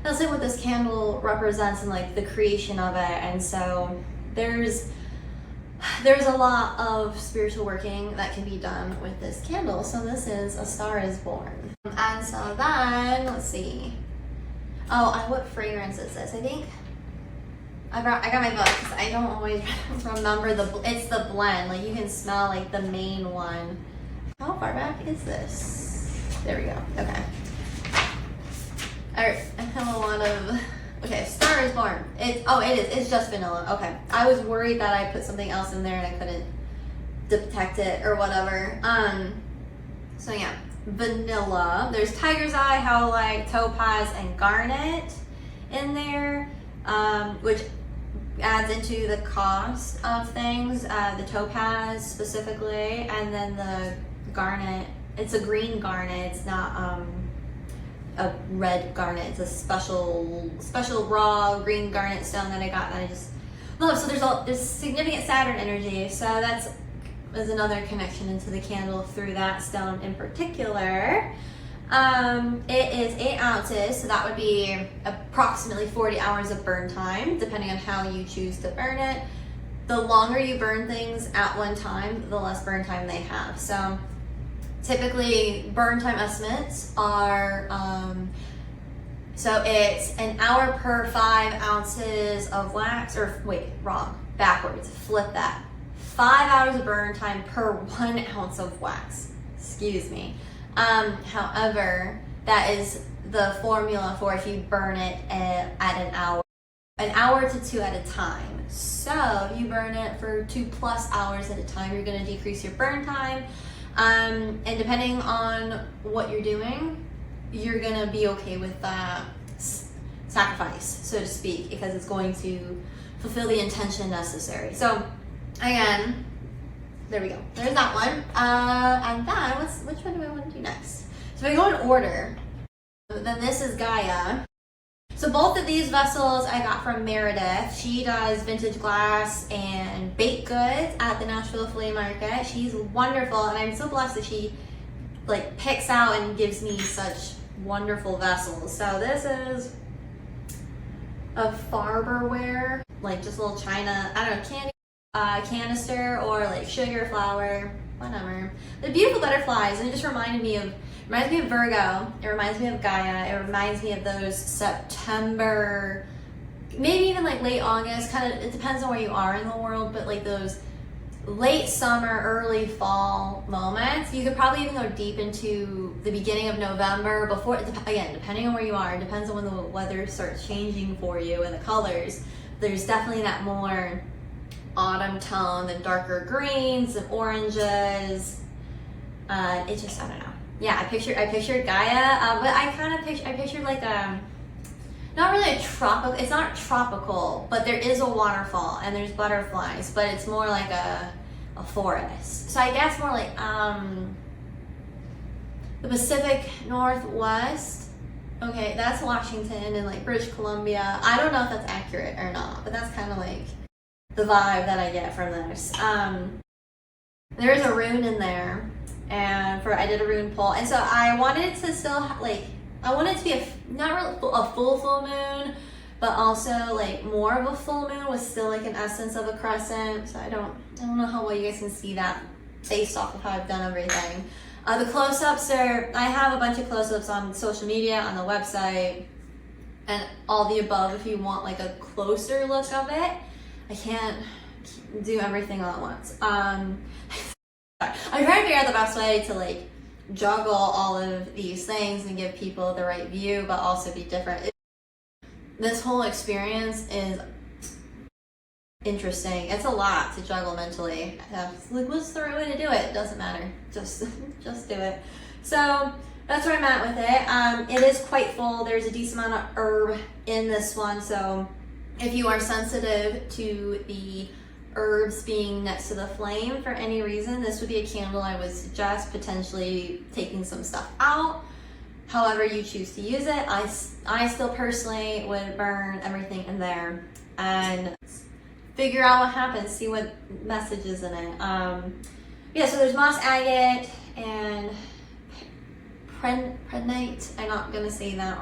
that's like what this candle represents and like the creation of it. And so there's a lot of spiritual working that can be done with this candle. So this is A Star Is Born. And so then, let's see. Oh, what fragrance is this? I think I got my book because I don't always remember it's the blend. Like you can smell like the main one. How far back is this? There we go. Okay. Alright, I have a lot of, okay, Star Is Born. It's just vanilla. Okay. I was worried that I put something else in there and I couldn't detect it or whatever. So yeah, vanilla. There's tiger's eye, howlite, topaz, and garnet in there, which adds into the cost of things. The topaz specifically, and then the garnet. It's a green garnet. It's not a red garnet. It's a special raw green garnet stone that I got that I just love. So there's significant Saturn energy. So there's another connection into the candle through that stone in particular. It is 8 ounces, so that would be approximately 40 hours of burn time, depending on how you choose to burn it. The longer you burn things at one time, the less burn time they have. So typically burn time estimates are, so it's an hour per 5 ounces of wax, or wait, wrong, backwards, flip that. 5 hours of burn time per 1 ounce of wax, excuse me. However, that is the formula for if you burn it at an hour to 2 at a time. So you burn it for 2+ hours at a time, you're gonna decrease your burn time. And depending on what you're doing, you're gonna be okay with that sacrifice, so to speak, because it's going to fulfill the intention necessary. So again, there we go. There's that one. And then which one do I want to do next? So if I go in order, then this is Gaia. So both of these vessels I got from Meredith. She does vintage glass and baked goods at the Nashville Flea Market. She's wonderful, and I'm so blessed that she like picks out and gives me such wonderful vessels. So this is a Farberware, like just a little china, I don't know, candy canister or like sugar flower, whatever. The beautiful butterflies, and it just reminds me of Virgo. It reminds me of Gaia. It reminds me of those September, maybe even like late August, kind of, it depends on where you are in the world, but like those late summer, early fall moments. You could probably even go deep into the beginning of November before, again, depending on where you are, it depends on when the weather starts changing for you and the colors. There's definitely that more autumn tone, the darker greens and oranges. It just, I don't know. Yeah, I pictured Gaia, but I pictured like not really a tropical, it's not tropical, but there is a waterfall and there's butterflies, but it's more like a forest. So I guess more like the Pacific Northwest. Okay, that's Washington and like British Columbia. I don't know if that's accurate or not, but that's kind of like the vibe that I get from this. There is a rune in there, and I did a rune pull, and so I wanted to still I wanted it to be not really a full moon, but also like more of a full moon with still like an essence of a crescent. So I don't know how well you guys can see that based off of how I've done everything. The close-ups I have a bunch of close-ups on social media, on the website, and all the above if you want like a closer look of it. I can't do everything all at once. I'm trying to figure out the best way to like juggle all of these things and give people the right view, but also be different. This whole experience is interesting. It's a lot to juggle mentally. Like, what's the right way to do it? It doesn't matter. Just do it. So that's where I'm at with it. It is quite full. There's a decent amount of herb in this one, so if you are sensitive to the herbs being next to the flame for any reason, this would be a candle I would suggest potentially taking some stuff out. However you choose to use it, I still personally would burn everything in there and figure out what happens, see what message is in it. Yeah, so there's moss agate and prehnite. I'm not gonna say that.